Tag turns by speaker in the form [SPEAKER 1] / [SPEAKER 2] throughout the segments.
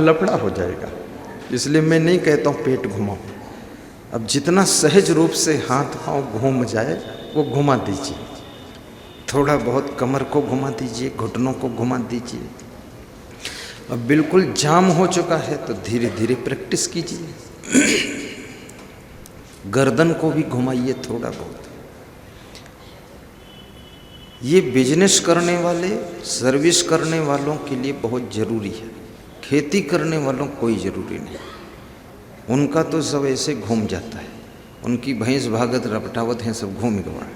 [SPEAKER 1] लफड़ा हो जाएगा। इसलिए मैं नहीं कहता हूँ पेट घुमाओ। अब जितना सहज रूप से हाथ पाँव घूम जाए वो घुमा दीजिए। थोड़ा बहुत कमर को घुमा दीजिए, घुटनों को घुमा दीजिए। अब बिल्कुल जाम हो चुका है तो धीरे धीरे प्रैक्टिस कीजिए। गर्दन को भी घुमाइए थोड़ा बहुत। ये बिजनेस करने वाले, सर्विस करने वालों के लिए बहुत ज़रूरी है। खेती करने वालों कोई ज़रूरी नहीं, उनका तो सब ऐसे घूम जाता है। उनकी भैंस भागत रपटावत हैं, सब घूम गवा।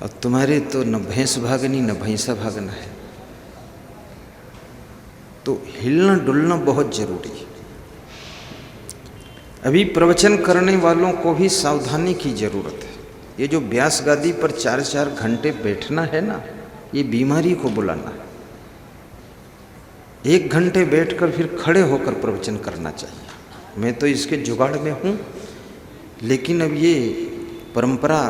[SPEAKER 1] और तुम्हारे तो न भैंस भागनी न भैंसा भागना है। तो हिलना डुलना बहुत ज़रूरी है। अभी प्रवचन करने वालों को भी सावधानी की ज़रूरत है। ये जो व्यास गादी पर 4-4 घंटे बैठना है ना, ये बीमारी को बुलाना है। 1 घंटे बैठकर फिर खड़े होकर प्रवचन करना चाहिए। मैं तो इसके जुगाड़ में हूँ, लेकिन अब ये परंपरा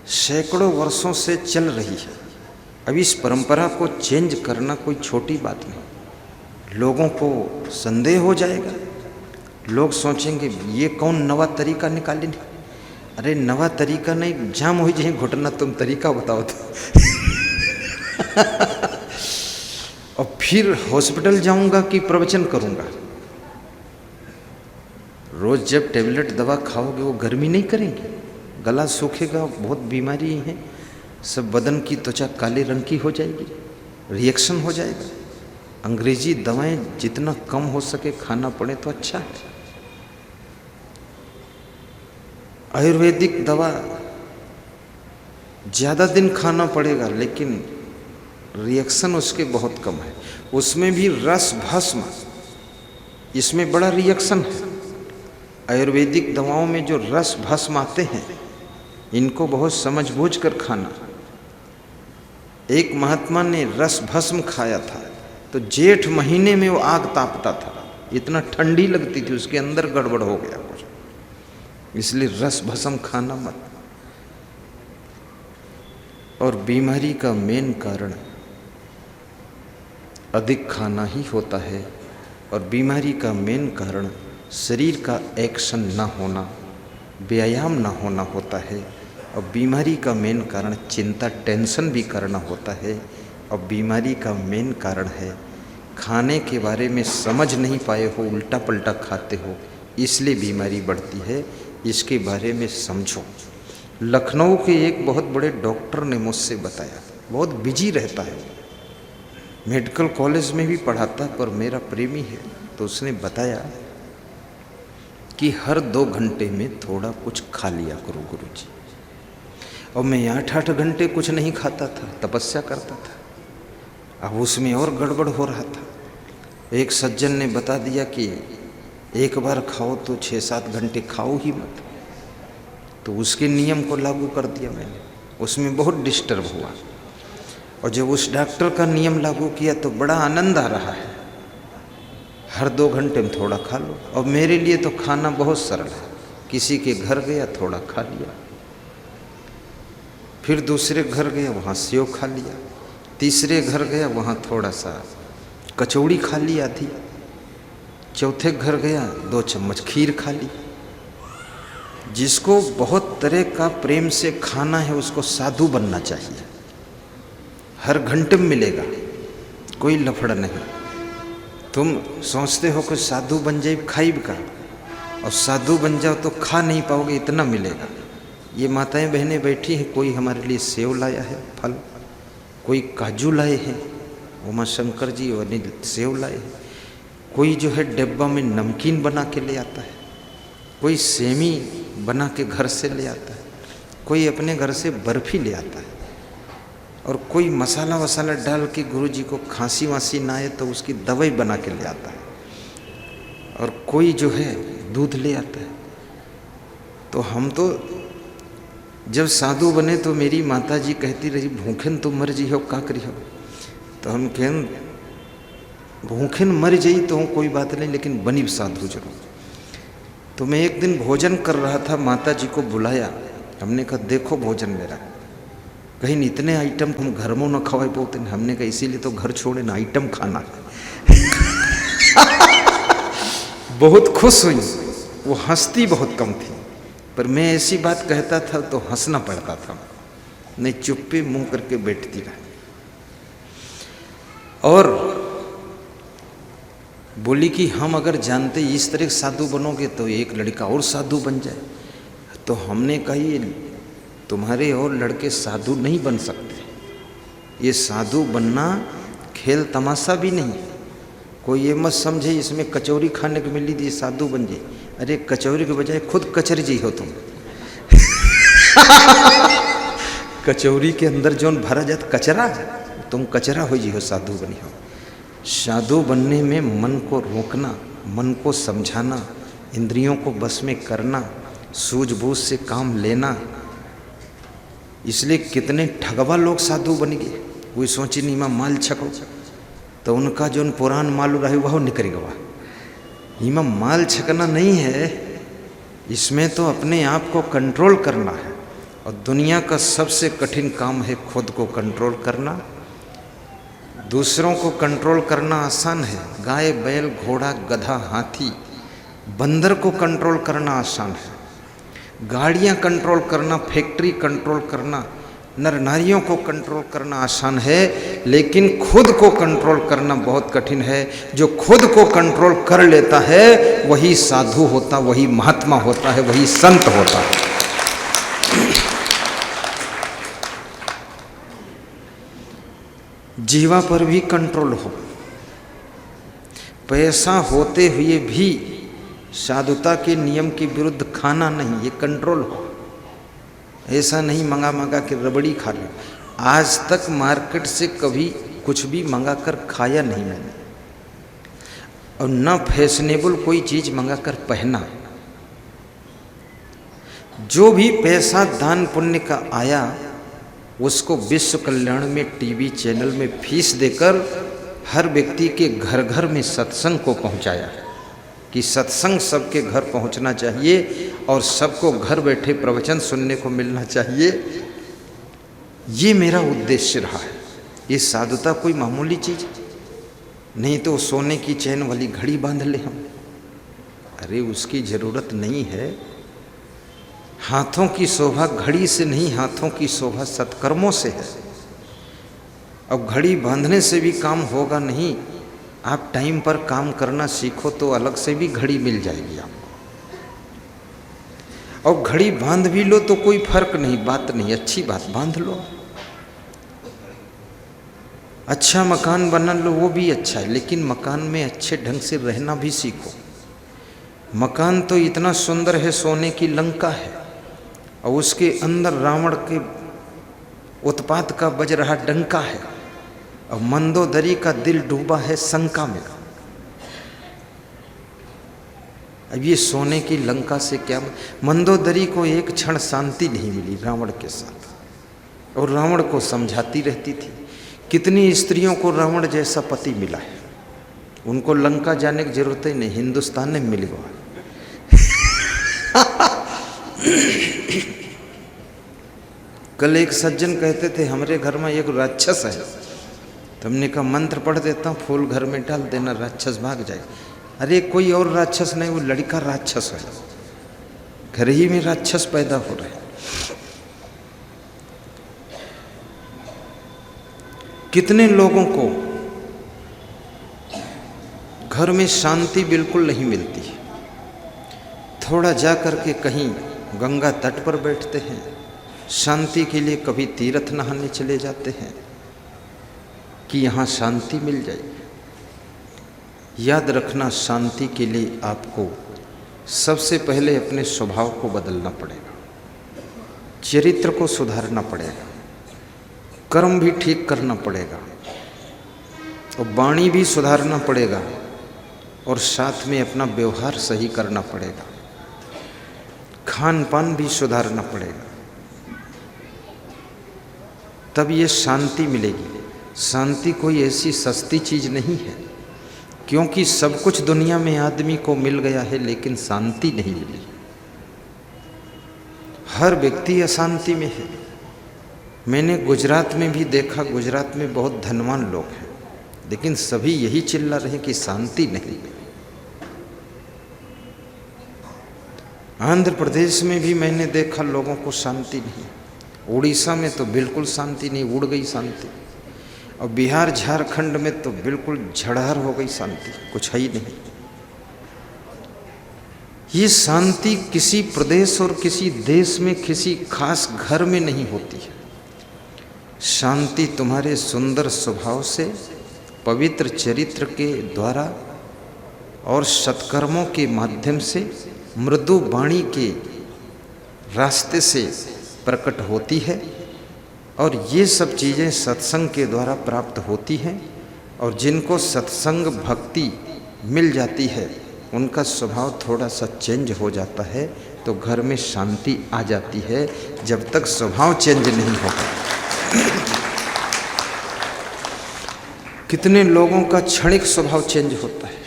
[SPEAKER 1] सैकड़ों वर्षों से चल रही है। अब इस परंपरा को चेंज करना कोई छोटी बात नहीं। लोगों को संदेह हो जाएगा, लोग सोचेंगे ये कौन नवा तरीका निकाले। अरे नवा तरीका नहीं, जाम हो जाए घुटना, तुम तरीका बताओ तो। और फिर हॉस्पिटल जाऊंगा कि प्रवचन करूंगा। रोज जब टेबलेट दवा खाओगे वो गर्मी नहीं करेंगे, गला सूखेगा, बहुत बीमारी है, सब बदन की त्वचा काले रंग की हो जाएगी, रिएक्शन हो जाएगा। अंग्रेजी दवाएं जितना कम हो सके खाना पड़े तो अच्छा है। आयुर्वेदिक दवा ज़्यादा दिन खाना पड़ेगा, लेकिन रिएक्शन उसके बहुत कम है। उसमें भी रस भस्म, इसमें बड़ा रिएक्शन है। आयुर्वेदिक दवाओं में जो रस भस्म आते हैं, इनको बहुत समझ बूझ कर खाना। एक महात्मा ने रस भस्म खाया था तो जेठ महीने में वो आग तापता था, इतना ठंडी लगती थी, उसके अंदर गड़बड़ हो गया कुछ। इसलिए रस भस्म खाना मत। और बीमारी का मेन कारण अधिक खाना ही होता है। और बीमारी का मेन कारण शरीर का एक्शन ना होना, व्यायाम ना होना होता है। और बीमारी का मेन कारण चिंता, टेंशन भी करना होता है। और बीमारी का मेन कारण है खाने के बारे में समझ नहीं पाए हो, उल्टा पल्टा खाते हो, इसलिए बीमारी बढ़ती है। इसके बारे में समझो। लखनऊ के एक बहुत बड़े डॉक्टर ने मुझसे बताया, बहुत बिजी रहता है, मेडिकल कॉलेज में भी पढ़ाता, पर मेरा प्रेमी है। तो उसने बताया कि हर 2 घंटे में थोड़ा कुछ खा लिया करो गुरुजी। और मैं 8-8 घंटे कुछ नहीं खाता था, तपस्या करता था। अब उसमें और गड़बड़ हो रहा था। एक सज्जन ने बता दिया कि एक बार खाओ तो 6-7 घंटे खाओ ही मत। तो उसके नियम को लागू कर दिया मैंने, उसमें बहुत डिस्टर्ब हुआ। और जब उस डॉक्टर का नियम लागू किया तो बड़ा आनंद आ रहा है। हर 2 घंटे में थोड़ा खा लो। और मेरे लिए तो खाना बहुत सरल है, किसी के घर गया थोड़ा खा लिया, फिर दूसरे घर गया वहाँ सेव खा लिया, तीसरे घर गया वहाँ थोड़ा सा कचौड़ी खा ली आधी, चौथे घर गया 2 चम्मच खीर खा ली। जिसको बहुत तरह का प्रेम से खाना है उसको साधु बनना चाहिए। हर घंटे में मिलेगा, कोई लफड़ा नहीं। तुम सोचते हो कि साधु बन जाए खाइब का, और साधु बन जाओ तो खा नहीं पाओगे, इतना मिलेगा। ये माताएं बहनें बैठी हैं, कोई हमारे लिए सेव लाया है फल, कोई काजू लाए हैं, उमा शंकर जी और अनिल सेव लाए हैं, कोई जो है डिब्बा में नमकीन बना के ले आता है, कोई सेमी बना के घर से ले आता है, कोई अपने घर से बर्फ़ी ले आता है, और कोई मसाला वसाला डाल के गुरुजी को खांसी वासी ना आए तो उसकी दवाई बना के ले आता है, और कोई जो है दूध ले आता है। तो हम तो जब साधु बने तो मेरी माता जी कहती रही, भूखन तो मर जी हो का करी हो। तो हम कहें भूखन मर जाई तो कोई बात नहीं, लेकिन बनी साधु जरूर। तो मैं एक दिन भोजन कर रहा था, माता जी को बुलाया, हमने कहा देखो भोजन मेरा, कहीं इतने आइटम हम घर में न खवाए पोते। हमने कहा इसीलिए तो घर छोड़े ना, आइटम खाना। बहुत खुश हुई। वो हंसती बहुत कम थी, पर मैं ऐसी बात कहता था तो हंसना पड़ता था, नहीं चुप्पी मुंह करके बैठती रही। और बोली कि हम अगर जानते इस तरह साधु बनोगे तो एक लड़का और साधु बन जाए। तो हमने कहा ये तुम्हारे और लड़के साधु नहीं बन सकते, ये साधु बनना खेल तमाशा भी नहीं। कोई ये मत समझे इसमें कचौरी खाने को मिली थी साधु बन जाए। अरे कचौरी के बजाय खुद कचरी जी हो तुम। कचौरी के अंदर जो भरा जाता कचरा, तुम कचरा हो जी हो, साधु बनी हो। साधु बनने में मन को रोकना, मन को समझाना, इंद्रियों को बस में करना, सूझबूझ से काम लेना। इसलिए कितने ठगवा लोग साधु बन गए। कोई सोची नहीं मैं माल छको तो उनका जो पुरान माल रहे वह निकल गया। इमा माल छकना नहीं है, इसमें तो अपने आप को कंट्रोल करना है। और दुनिया का सबसे कठिन काम है खुद को कंट्रोल करना। दूसरों को कंट्रोल करना आसान है, गाय बैल घोड़ा गधा हाथी बंदर को कंट्रोल करना आसान है। गाड़ियां कंट्रोल करना, फैक्ट्री कंट्रोल करना, नर नारियों को कंट्रोल करना आसान है, लेकिन खुद को कंट्रोल करना बहुत कठिन है। जो खुद को कंट्रोल कर लेता है वही साधु होता, वही महात्मा होता है, वही संत होता है। जीवा पर भी कंट्रोल हो। पैसा होते हुए भी साधुता के नियम के विरुद्ध खाना नहीं, ये कंट्रोल हो। ऐसा नहीं मंगा मंगा के रबड़ी खा लो। आज तक मार्केट से कभी कुछ भी मंगा कर खाया नहीं मैंने, और न फैशनेबल कोई चीज मंगा कर पहना। जो भी पैसा दान पुण्य का आया उसको विश्व कल्याण में टीवी चैनल में फीस देकर हर व्यक्ति के घर घर में सत्संग को पहुंचाया है कि सत्संग सबके घर पहुंचना चाहिए और सबको घर बैठे प्रवचन सुनने को मिलना चाहिए। ये मेरा उद्देश्य रहा है। ये साधुता कोई मामूली चीज नहीं तो सोने की चैन वाली घड़ी बांध ले हम, अरे उसकी जरूरत नहीं है। हाथों की शोभा घड़ी से नहीं, हाथों की शोभा सत्कर्मों से है। अब घड़ी बांधने से भी काम होगा नहीं, आप टाइम पर काम करना सीखो तो अलग से भी घड़ी मिल जाएगी आपको। और घड़ी बांध भी लो तो कोई फर्क नहीं, बात नहीं, अच्छी बात, बांध लो। अच्छा मकान बना लो वो भी अच्छा है, लेकिन मकान में अच्छे ढंग से रहना भी सीखो। मकान तो इतना सुंदर है, सोने की लंका है, और उसके अंदर रावण के उत्पात का बज रहा डंका है, और मंदोदरी का दिल डूबा है शंका में। अब ये सोने की लंका से क्या, मंदोदरी को एक क्षण शांति नहीं मिली रावण के साथ, और रावण को समझाती रहती थी। कितनी स्त्रियों को रावण जैसा पति मिला है, उनको लंका जाने की जरूरत ही नहीं, हिंदुस्तान में मिल गया। कल एक सज्जन कहते थे हमारे घर में एक राक्षस है, तो हमने कहा मंत्र पढ़ देता हूँ, फूल घर में डाल देना, राक्षस भाग जाए। अरे कोई और राक्षस नहीं, वो लड़का राक्षस है, घर ही में राक्षस पैदा हो रहे हैं। कितने लोगों को घर में शांति बिल्कुल नहीं मिलती, थोड़ा जा करके कहीं गंगा तट पर बैठते हैं, शांति के लिए कभी तीर्थ नहाने चले जाते हैं कि यहाँ शांति मिल जाए। याद रखना, शांति के लिए आपको सबसे पहले अपने स्वभाव को बदलना पड़ेगा, चरित्र को सुधारना पड़ेगा, कर्म भी ठीक करना पड़ेगा, और वाणी भी सुधारना पड़ेगा, और साथ में अपना व्यवहार सही करना पड़ेगा, खान पान भी सुधारना पड़ेगा, तब ये शांति मिलेगी। शांति कोई ऐसी सस्ती चीज नहीं है, क्योंकि सब कुछ दुनिया में आदमी को मिल गया है, लेकिन शांति नहीं मिली। हर व्यक्ति अशांति में है। मैंने गुजरात में भी देखा, गुजरात में बहुत धनवान लोग हैं, लेकिन सभी यही चिल्ला रहे कि शांति नहीं। आंध्र प्रदेश में भी मैंने देखा लोगों को शांति नहीं, उड़ीसा में तो बिल्कुल शांति नहीं, उड़ गई शांति, और बिहार झारखंड में तो बिल्कुल झड़हर हो गई शांति, कुछ है ही नहीं। ये शांति किसी प्रदेश और किसी देश में किसी खास घर में नहीं होती है। शांति तुम्हारे सुंदर स्वभाव से, पवित्र चरित्र के द्वारा और सत्कर्मों के माध्यम से, मृदु वाणी के रास्ते से प्रकट होती है। और ये सब चीज़ें सत्संग के द्वारा प्राप्त होती हैं। और जिनको सत्संग भक्ति मिल जाती है उनका स्वभाव थोड़ा सा चेंज हो जाता है, तो घर में शांति आ जाती है। जब तक स्वभाव चेंज नहीं होगा। कितने लोगों का क्षणिक स्वभाव चेंज होता है,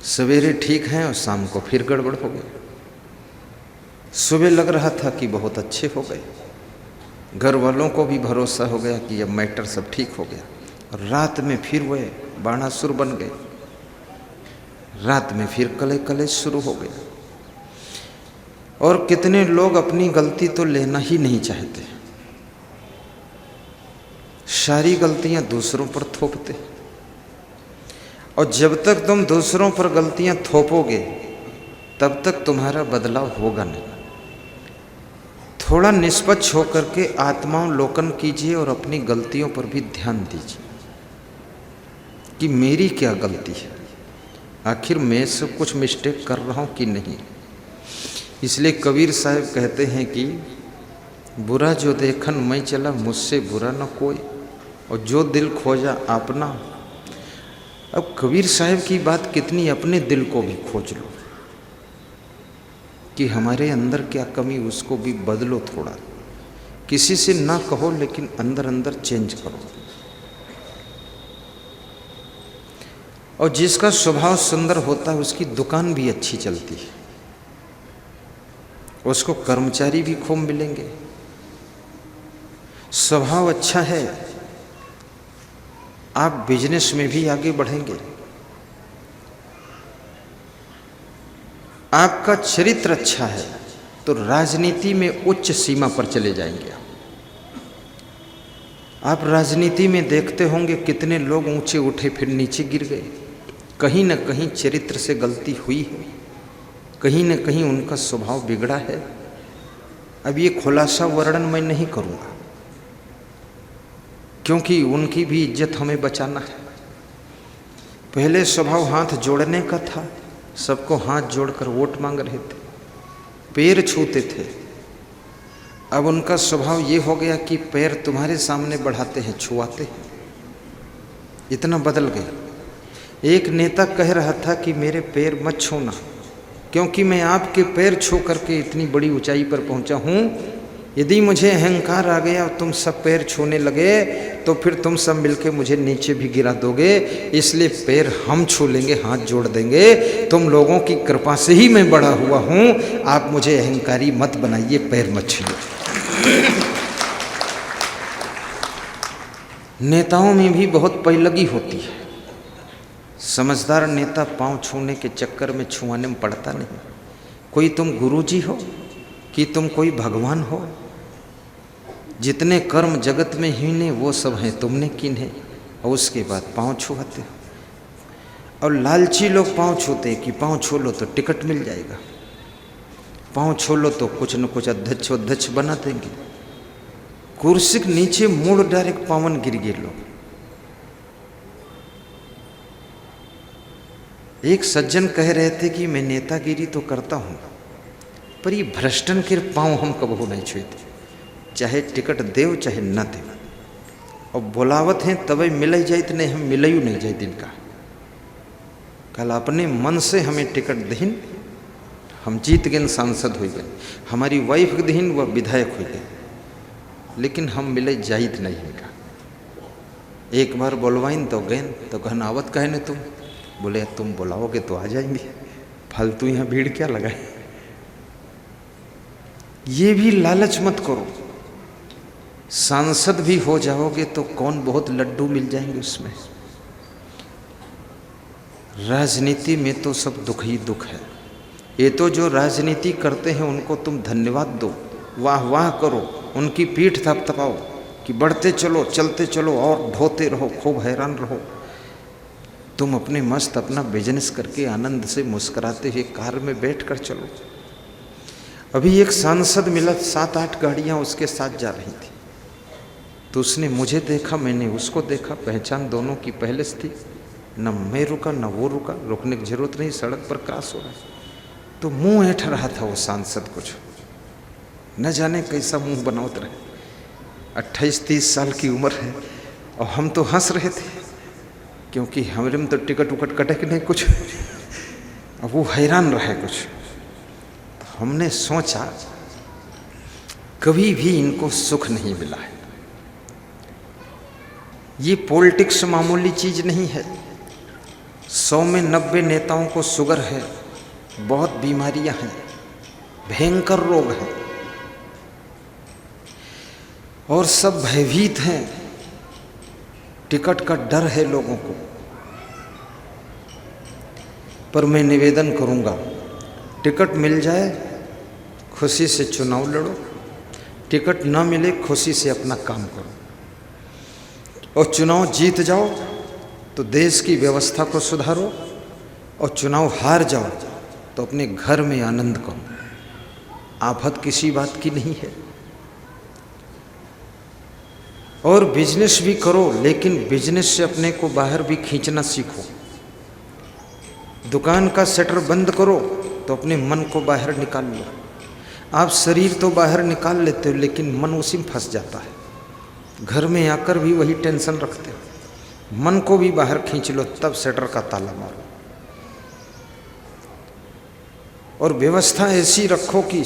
[SPEAKER 1] सवेरे ठीक हैं और शाम को फिर गड़बड़ हो गई। सुबह लग रहा था कि बहुत अच्छे हो गए, घर वालों को भी भरोसा हो गया कि अब मैटर सब ठीक हो गया, और रात में फिर वह बाणासुर बन गए, रात में फिर कले कले शुरू हो गया। और कितने लोग अपनी गलती तो लेना ही नहीं चाहते, सारी गलतियां दूसरों पर थोपते। और जब तक तुम दूसरों पर गलतियां थोपोगे तब तक तुम्हारा बदलाव होगा नहीं। थोड़ा निष्पक्ष होकर के आत्मावलोकन कीजिए और अपनी गलतियों पर भी ध्यान दीजिए कि मेरी क्या गलती है, आखिर मैं सब कुछ मिस्टेक कर रहा हूँ कि नहीं। इसलिए कबीर साहब कहते हैं कि बुरा जो देखन मैं चला, मुझसे बुरा न कोई, और जो दिल खोजा अपना। अब कबीर साहब की बात कितनी, अपने दिल को भी खोज लो कि हमारे अंदर क्या कमी, उसको भी बदलो थोड़ा। किसी से ना कहो लेकिन अंदर अंदर चेंज करो। और जिसका स्वभाव सुंदर होता है उसकी दुकान भी अच्छी चलती है, उसको कर्मचारी भी खूब मिलेंगे। स्वभाव अच्छा है, आप बिजनेस में भी आगे बढ़ेंगे। आपका चरित्र अच्छा है तो राजनीति में उच्च सीमा पर चले जाएंगे। आप राजनीति में देखते होंगे कितने लोग ऊंचे उठे फिर नीचे गिर गए। कहीं न कहीं चरित्र से गलती हुई है, कहीं न कहीं उनका स्वभाव बिगड़ा है। अब ये खुलासा वर्णन मैं नहीं करूँगा, क्योंकि उनकी भी इज्जत हमें बचाना है। पहले स्वभाव हाथ जोड़ने का था, सबको हाथ जोड़कर वोट मांग रहे थे, पैर छूते थे। अब उनका स्वभाव ये हो गया कि पैर तुम्हारे सामने बढ़ाते हैं, छुआते हैं। इतना बदल गया। एक नेता कह रहा था कि मेरे पैर मत छूना, क्योंकि मैं आपके पैर छू करके इतनी बड़ी ऊंचाई पर पहुंचा हूं। यदि मुझे अहंकार आ गया और तुम सब पैर छूने लगे तो फिर तुम सब मिलके मुझे नीचे भी गिरा दोगे। इसलिए पैर हम छू लेंगे, हाथ जोड़ देंगे। तुम लोगों की कृपा से ही मैं बड़ा हुआ हूं, आप मुझे अहंकारी मत बनाइए, पैर मत छूइए। नेताओं में भी बहुत पैलगी होती है। समझदार नेता पांव छूने के चक्कर में छुआने में पड़ता नहीं। कोई तुम गुरुजी हो कि तुम कोई भगवान हो, जितने कर्म जगत में हीने वो सब हैं तुमने किन्हे, और उसके बाद पांव छुआते हो। और लालची लोग पांव छूते कि पांव छू लो तो टिकट मिल जाएगा, पांव छू लो तो कुछ न कुछ अध्यक्ष बना देंगे। कुर्सी के नीचे मुड़ डायरेक्ट पावन गिर गए लोग। एक सज्जन कह रहे थे कि मैं नेतागिरी तो करता हूँ, पर ये भ्रष्टन के पांव हम कबहू नहीं छुए थे, चाहे टिकट देव चाहे न देव। और बोलावत हैं तभी मिल जाए, नहीं हम मिलयू नहीं जाए दिन का। कल अपने मन से हमें टिकट दहीन, हम जीत गए, सांसद हो गए। हमारी वाइफ दहीन, वह विधायक हो गए, लेकिन हम मिले जाइत नहीं इनका। एक बार बोलवाइन तो गए, तो कहन आवत कहे ने तुम, बोले तुम बुलाओगे तो आ जाएंगे, फालतू यहाँ भीड़ क्या लगाए। ये भी लालच मत करो। सांसद भी हो जाओगे तो कौन बहुत लड्डू मिल जाएंगे उसमें। राजनीति में तो सब दुख ही दुख है। ये तो जो राजनीति करते हैं उनको तुम धन्यवाद दो, वाह वाह करो, उनकी पीठ थपथपाओ कि बढ़ते चलो, चलते चलो और ढोते रहो, खूब हैरान रहो। तुम अपने मस्त अपना बिजनेस करके आनंद से मुस्कुराते हुए कार में बैठ कर चलो। अभी एक सांसद मिला, 7-8 गाड़ियां उसके साथ जा रही थी, तो उसने मुझे देखा, मैंने उसको देखा, पहचान दोनों की पहले से थी। न मैं रुका न वो रुका, रुकने की जरूरत नहीं, सड़क पर क्रॉस हो रहा है। तो मुंह ऐठ रहा था वो सांसद, कुछ न जाने कैसा मुंह बनावत रहे। 28-30 साल की उम्र है और हम तो हंस रहे थे क्योंकि हमारे में तो टिकट उकट कटे कि नहीं कुछ। अब वो हैरान रहे कुछ। तो हमने सोचा कभी भी इनको सुख नहीं मिला है। ये पॉलिटिक्स मामूली चीज नहीं है। 100 में 90 नेताओं को शुगर है, बहुत बीमारियां हैं, भयंकर रोग हैं और सब भयभीत हैं। टिकट का डर है लोगों को। पर मैं निवेदन करूंगा, टिकट मिल जाए खुशी से चुनाव लड़ो, टिकट ना मिले खुशी से अपना काम करो, और चुनाव जीत जाओ तो देश की व्यवस्था को सुधारो, और चुनाव हार जाओ तो अपने घर में आनंद करो। आफत किसी बात की नहीं है। और बिजनेस भी करो, लेकिन बिजनेस से अपने को बाहर भी खींचना सीखो। दुकान का शटर बंद करो तो अपने मन को बाहर निकाल लो। आप शरीर तो बाहर निकाल लेते हो लेकिन मन उसी में फंस जाता है। घर में आकर भी वही टेंशन रखते हो। मन को भी बाहर खींच लो, तब शटर का ताला मारो। और व्यवस्था ऐसी रखो कि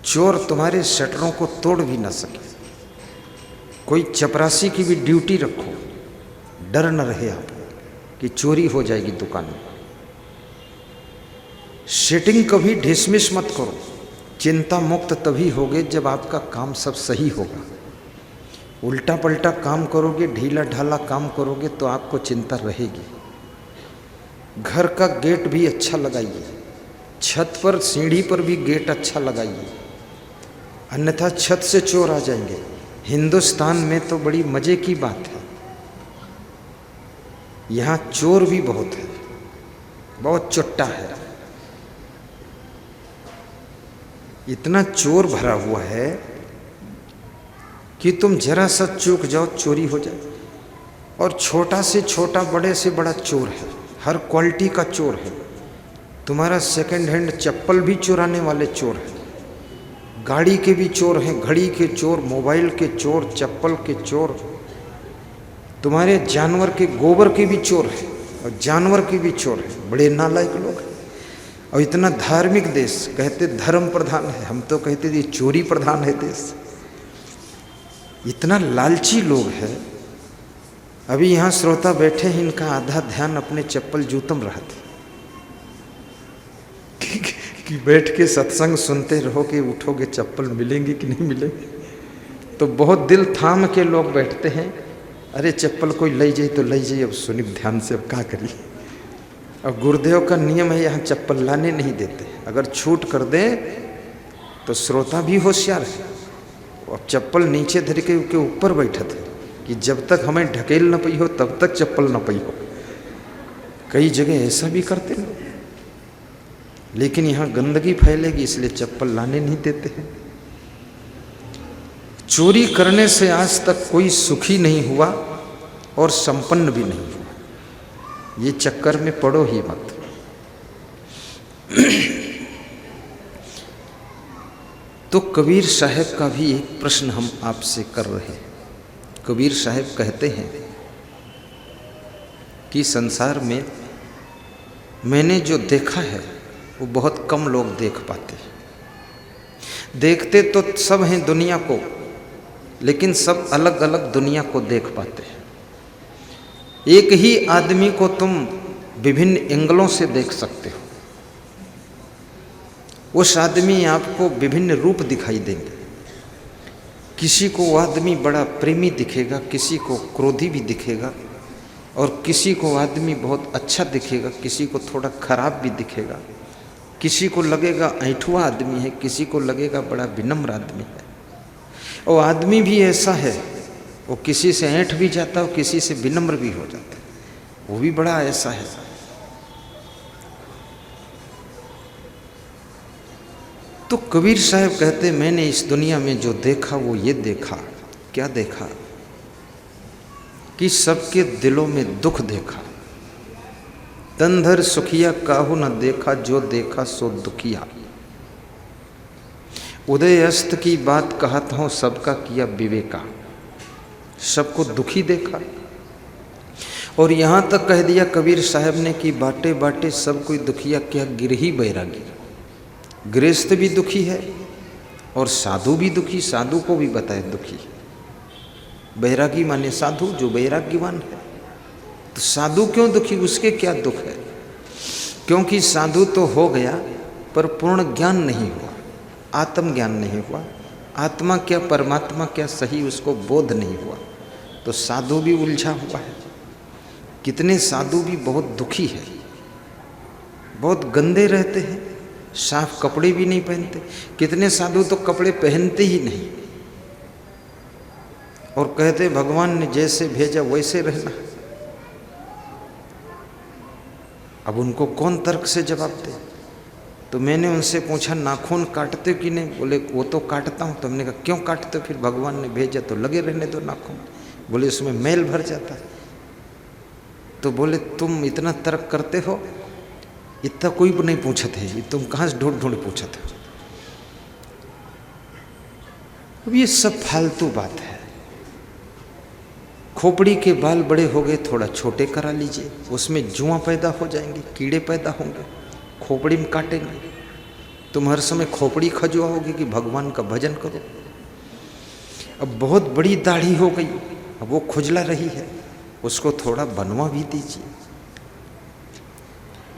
[SPEAKER 1] चोर तुम्हारे शटरों को तोड़ भी ना सके। कोई चपरासी की भी ड्यूटी रखो, डर न रहे आपको कि चोरी हो जाएगी दुकान में। सेटिंग कभी डिसमिस मत करो। चिंता मुक्त तभी होगे जब आपका काम सब सही होगा। उल्टा पलटा काम करोगे, ढीला ढाला काम करोगे तो आपको चिंता रहेगी। घर का गेट भी अच्छा लगाइए, छत पर सीढ़ी पर भी गेट अच्छा लगाइए, अन्यथा छत से चोर आ जाएंगे। हिंदुस्तान में तो बड़ी मजे की बात है, यहाँ चोर भी बहुत है, बहुत चुट्टा है। इतना चोर भरा हुआ है कि तुम जरा सा चूक जाओ चोरी हो जाए। और छोटा से छोटा, बड़े से बड़ा चोर है, हर क्वालिटी का चोर है। तुम्हारा सेकंड हैंड चप्पल भी चुराने वाले चोर हैं, गाड़ी के भी चोर हैं, घड़ी के चोर, मोबाइल के चोर, चप्पल के चोर, तुम्हारे जानवर के गोबर के भी चोर हैं और जानवर के भी चोर हैं। बड़े नालायक लोग हैं। और इतना धार्मिक देश, कहते धर्म प्रधान है, हम तो कहते ये चोरी प्रधान है देश। इतना लालची लोग हैं। अभी यहाँ श्रोता बैठे हैं, इनका आधा ध्यान अपने चप्पल जूतम रहते कि बैठ के सत्संग सुनते रहोगे, उठोगे चप्पल मिलेंगी कि नहीं मिलेंगी। तो बहुत दिल थाम के लोग बैठते हैं, अरे चप्पल कोई ले जाए तो ले जाए, अब सुनी ध्यान से, अब क्या करिए। अब गुरुदेव का नियम है, यहाँ चप्पल लाने नहीं देते। अगर छूट कर दें तो श्रोता भी होशियार है। अब चप्पल नीचे धर के ऊपर बैठे थे कि जब तक हमें ढकेल न पई हो तब तक चप्पल न पई हो। कई जगह ऐसा भी करते हैं, लेकिन यहाँ गंदगी फैलेगी इसलिए चप्पल लाने नहीं देते हैं। चोरी करने से आज तक कोई सुखी नहीं हुआ और संपन्न भी नहीं हुआ। ये चक्कर में पड़ो ही मत। तो कबीर साहब का भी एक प्रश्न हम आपसे कर रहे हैं। कबीर साहब कहते हैं कि संसार में मैंने जो देखा है वो बहुत कम लोग देख पाते हैं। देखते तो सब हैं दुनिया को, लेकिन सब अलग अलग दुनिया को देख पाते हैं। एक ही आदमी को तुम विभिन्न एंगलों से देख सकते हो। उस आदमी आपको विभिन्न रूप दिखाई देंगे। किसी को वो आदमी बड़ा प्रेमी दिखेगा, किसी को क्रोधी भी दिखेगा, और किसी को आदमी बहुत अच्छा दिखेगा, किसी को थोड़ा खराब भी दिखेगा। किसी को लगेगा ऐंठुआ आदमी है, किसी को लगेगा बड़ा विनम्र आदमी है। और आदमी भी ऐसा है, वो किसी से ऐंठ भी जाता है, किसी से विनम्र भी हो जाता है, वो भी बड़ा ऐसा है। तो कबीर साहब कहते, मैंने इस दुनिया में जो देखा वो ये देखा। क्या देखा? कि सबके दिलों में दुख देखा। तंधर सुखिया काहू न देखा, जो देखा सो दुखिया। उदय अस्त की बात कहत हूं, सबका किया विवेका। सबको दुखी देखा। और यहां तक कह दिया कबीर साहब ने कि बाटे बाटे सब कोई दुखिया, क्या गिरही बैरागी। गृहस्थ भी दुखी है और साधु भी दुखी, साधु को भी बताए दुखी। बैरागी माने साधु, जो बैराग्यवान है। तो साधु क्यों दुखी, उसके क्या दुख है? क्योंकि साधु तो हो गया पर पूर्ण ज्ञान नहीं हुआ, आत्मज्ञान नहीं हुआ। आत्मा क्या परमात्मा क्या सही उसको बोध नहीं हुआ, तो साधु भी उलझा हुआ है। कितने साधु भी बहुत दुखी है, बहुत गंदे रहते हैं, साफ कपड़े भी नहीं पहनते। कितने साधु तो कपड़े पहनते ही नहीं और कहते भगवान ने जैसे भेजा वैसे रहना। अब उनको कौन तर्क से जवाब दे? तो मैंने उनसे पूछा नाखून काटते कि नहीं? बोले वो तो काटता हूँ। तो हमने कहा क्यों काटते? फिर भगवान ने भेजा तो लगे रहने दो नाखून। बोले उसमें मैल भर जाता है। तो बोले तुम इतना तर्क करते हो, इतना कोई नहीं पूछते है, तुम कहाँ से ढूंढ ढूंढ पूछते हो? अब ये सब फालतू बात है। खोपड़ी के बाल बड़े हो गए, थोड़ा छोटे करा लीजिए, उसमें जुआं पैदा हो जाएंगे, कीड़े पैदा होंगे, खोपड़ी में काटेंगे। तुम हर समय खोपड़ी खजुआओगे कि भगवान का भजन करो। अब बहुत बड़ी दाढ़ी हो गई, अब वो खुजला रही है, उसको थोड़ा बनवा भी दीजिए।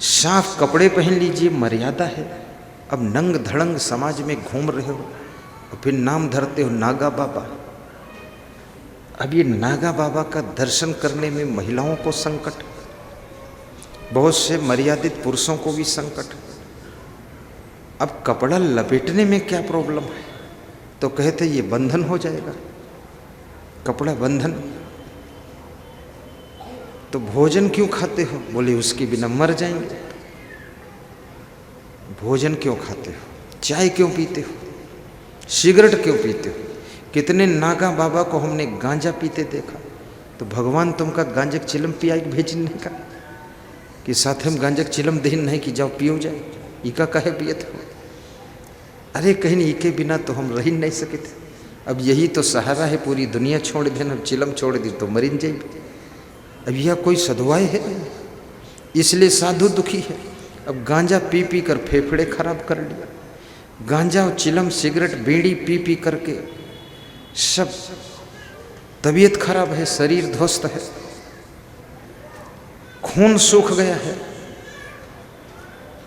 [SPEAKER 1] साफ कपड़े पहन लीजिए, मर्यादा है। अब नंग धड़ंग समाज में घूम रहे हो और फिर नाम धरते हो नागा बाबा। अब ये नागा बाबा का दर्शन करने में महिलाओं को संकट, बहुत से मर्यादित पुरुषों को भी संकट। अब कपड़ा लपेटने में क्या प्रॉब्लम है? तो कहते ये बंधन हो जाएगा, कपड़ा बंधन। तो भोजन क्यों खाते हो? बोले उसके बिना मर जाएंगे। भोजन क्यों खाते हो? चाय क्यों पीते हो? सिगरेट क्यों पीते हो? कितने नागा बाबा को हमने गांजा पीते देखा। तो भगवान तुमका गांजा चिलम पिया भेजने का कि साथ हम गांजा चिलम देन नहीं कि जाओ पियो जाए, इका कहे पियत हो। अरे कहीं इके बिना तो हम रह नहीं सके थे। अब यही तो सहारा है, पूरी दुनिया छोड़ देना, अब चिलम छोड़ दी तो मरिन जाए। अब यह कोई सदवाई है? इसलिए साधु दुखी है। अब गांजा पी पी कर फेफड़े खराब कर लिया, गांजा और चिलम सिगरेट बीड़ी पी पी करके सब तबीयत खराब है, शरीर ध्वस्त है, खून सूख गया है।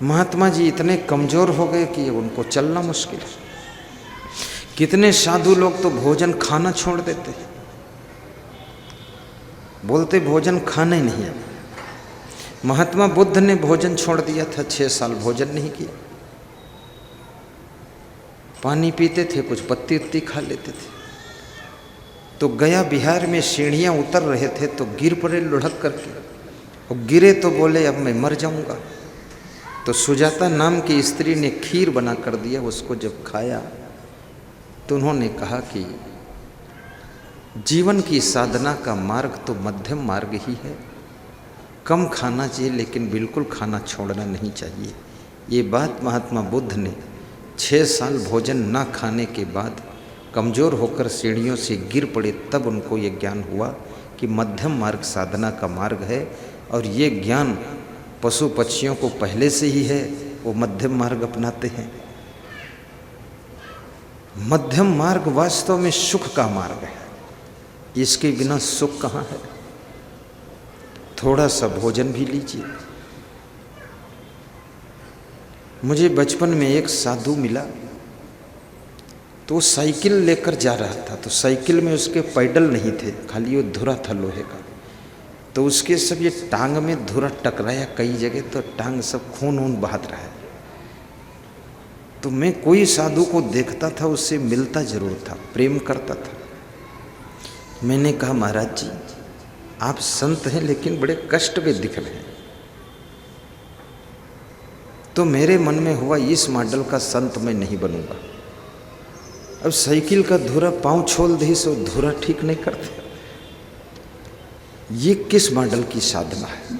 [SPEAKER 1] महात्मा जी इतने कमजोर हो गए कि उनको चलना मुश्किल है। कितने साधु लोग तो भोजन खाना छोड़ देते, बोलते भोजन खाना ही नहीं है। महात्मा बुद्ध ने भोजन छोड़ दिया था, 6 साल भोजन नहीं किया। पानी पीते थे, कुछ पत्ती उत्ती खा लेते थे। तो गया बिहार में सीढ़ियाँ उतर रहे थे तो गिर पड़े लुढ़क करके, और गिरे तो बोले अब मैं मर जाऊंगा। तो सुजाता नाम की स्त्री ने खीर बना कर दिया, उसको जब खाया तो उन्होंने कहा कि जीवन की साधना का मार्ग तो मध्यम मार्ग ही है। कम खाना चाहिए लेकिन बिल्कुल खाना छोड़ना नहीं चाहिए। ये बात महात्मा बुद्ध ने 6 साल भोजन ना खाने के बाद कमज़ोर होकर सीढ़ियों से गिर पड़े, तब उनको ये ज्ञान हुआ कि मध्यम मार्ग साधना का मार्ग है। और ये ज्ञान पशु पक्षियों को पहले से ही है, वो मध्यम मार्ग अपनाते हैं। मध्यम मार्ग वास्तव में सुख का मार्ग है, इसके बिना सुख कहाँ है। थोड़ा सा भोजन भी लीजिए। मुझे बचपन में एक साधु मिला, तो साइकिल लेकर जा रहा था, तो साइकिल में उसके पैडल नहीं थे, खाली वो धुरा था लोहे का। तो उसके सब ये टांग में धुरा टकराया कई जगह, तो टांग सब खून वून बहात रहा है। तो मैं कोई साधु को देखता था, उससे मिलता जरूर था, प्रेम करता था। मैंने कहा महाराज जी आप संत हैं लेकिन बड़े कष्ट में दिख रहे हैं। तो मेरे मन में हुआ इस मॉडल का संत मैं नहीं बनूंगा। अब साइकिल का धुरा पांव छोल दे सो धुरा ठीक नहीं करते। ये किस मॉडल की साधना है?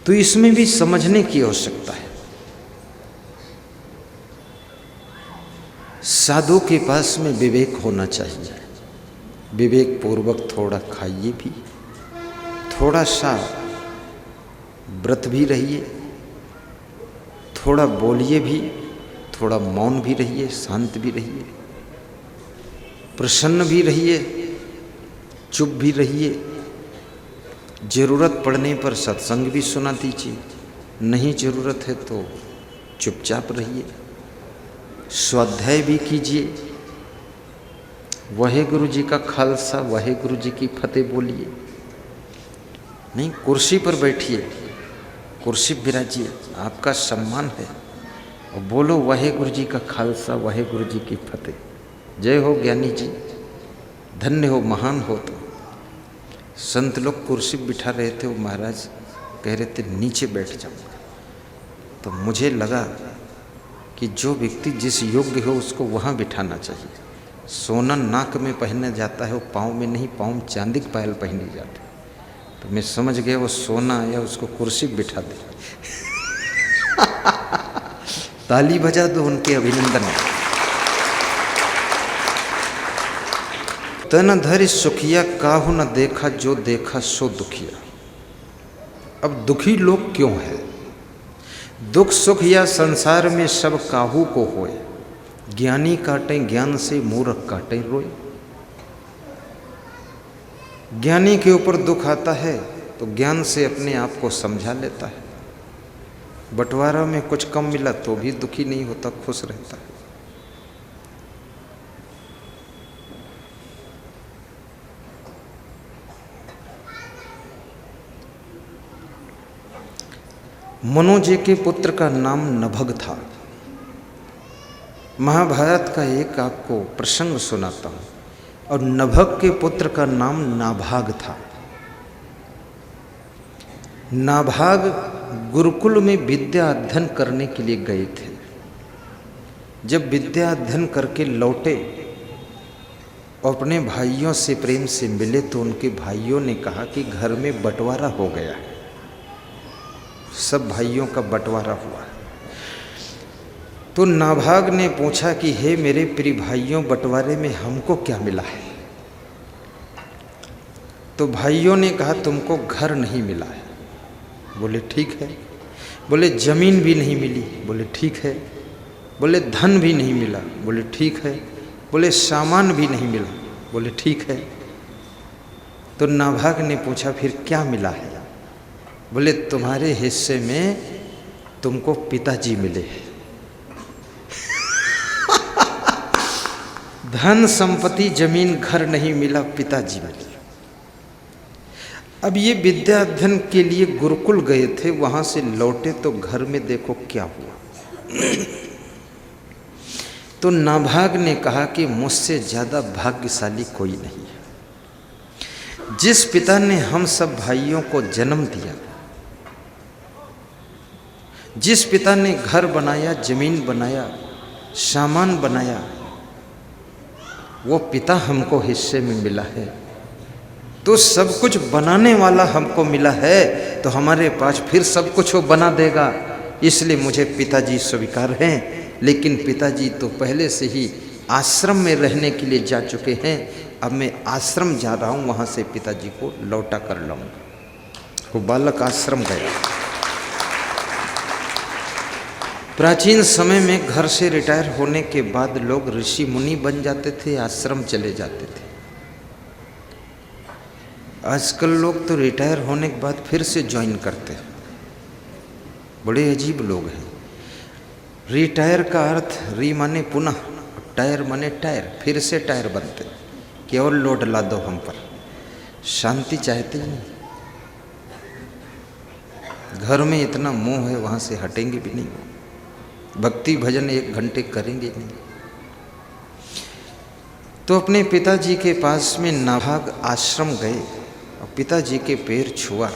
[SPEAKER 1] तो इसमें भी समझने की आवश्यकता है। साधु के पास में विवेक होना चाहिए। विवेक पूर्वक थोड़ा खाइए भी, थोड़ा सा व्रत भी रहिए, थोड़ा बोलिए भी, थोड़ा मौन भी रहिए, शांत भी रहिए, प्रसन्न भी रहिए, चुप भी रहिए। जरूरत पड़ने पर सत्संग भी सुना दीजिए, नहीं जरूरत है तो चुपचाप रहिए। स्वाध्याय भी कीजिए, वाहेगुरु जी का खालसा, वाहेगुरु जी की फतेह बोलिए। नहीं, कुर्सी पर बैठिए, कुर्सी बिराजिए, आपका सम्मान है, और बोलो वाहेगुरु जी का खालसा, वाहेगुरु जी की फतेह। जय हो ज्ञानी जी, धन्य हो, महान हो। तो संत लोग कुर्सी बिठा रहे थे, वो महाराज कह रहे थे नीचे बैठ जाऊंगा। तो मुझे लगा कि जो व्यक्ति जिस योग्य हो उसको वहाँ बिठाना चाहिए। सोना नाक में पहना जाता है, वो पाँव में नहीं, पाँव में चांदी की पायल पहनी जाती है। तो मैं समझ गया वो सोना आया, उसको कुर्सी बिठा दे। ताली बजा दो, उनके अभिनंदन। तन धरि सुखिया काहू न देखा, जो देखा सो दुखिया। अब दुखी लोग क्यों है? दुख सुख या संसार में सब काहू को होए, ज्ञानी काटे ज्ञान से, मूर्ख काटे रोए। ज्ञानी के ऊपर दुख आता है तो ज्ञान से अपने आप को समझा लेता है। बंटवारा में कुछ कम मिला तो भी दुखी नहीं होता, खुश रहता है। मनोजी के पुत्र का नाम नभग था। महाभारत का एक आपको प्रसंग सुनाता हूँ। और नभग के पुत्र का नाम नाभाग था। नाभाग गुरुकुल में विद्या अध्ययन करने के लिए गए थे। जब विद्या अध्ययन करके लौटे और अपने भाइयों से प्रेम से मिले तो उनके भाइयों ने कहा कि घर में बंटवारा हो गया है। सब भाइयों का बंटवारा हुआ। तो नाभाग ने पूछा कि हे मेरे प्रिय भाइयों, बंटवारे में हमको क्या मिला है? तो भाइयों ने कहा तुमको घर नहीं मिला है। बोले ठीक है। बोले जमीन भी नहीं मिली। बोले ठीक है। बोले धन भी नहीं मिला। बोले ठीक है। बोले सामान भी नहीं मिला। बोले ठीक है। तो नाभाग ने पूछा फिर क्या मिला है? बोले तुम्हारे हिस्से में तुमको पिताजी मिले हैं। धन संपत्ति जमीन घर नहीं मिला, पिताजी मिले। अब ये विद्या अध्ययन के लिए गुरुकुल गए थे, वहां से लौटे तो घर में देखो क्या हुआ। तो नाभाग ने कहा कि मुझसे ज्यादा भाग्यशाली कोई नहीं है। जिस पिता ने हम सब भाइयों को जन्म दिया, जिस पिता ने घर बनाया, जमीन बनाया, सामान बनाया, वो पिता हमको हिस्से में मिला है। तो सब कुछ बनाने वाला हमको मिला है, तो हमारे पास फिर सब कुछ वो बना देगा। इसलिए मुझे पिताजी स्वीकार हैं। लेकिन पिताजी तो पहले से ही आश्रम में रहने के लिए जा चुके हैं। अब मैं आश्रम जा रहा हूँ, वहाँ से पिताजी को लौटा कर लाऊंगा। वो बालक आश्रम गया। प्राचीन समय में घर से रिटायर होने के बाद लोग ऋषि मुनि बन जाते थे, आश्रम चले जाते थे। आजकल लोग तो रिटायर होने के बाद फिर से ज्वाइन करते हैं। बड़े अजीब लोग हैं। रिटायर का अर्थ री माने पुनः, टायर माने टायर, फिर से टायर बनते कि और लोड ला दो हम पर। शांति चाहते ही नहीं। घर में इतना मोह है, वहाँ से हटेंगे भी नहीं। भक्ति भजन 1 घंटे करेंगे नहीं। तो अपने पिताजी के पास में नाभाग आश्रम गए और पिताजी के पैर छुआ।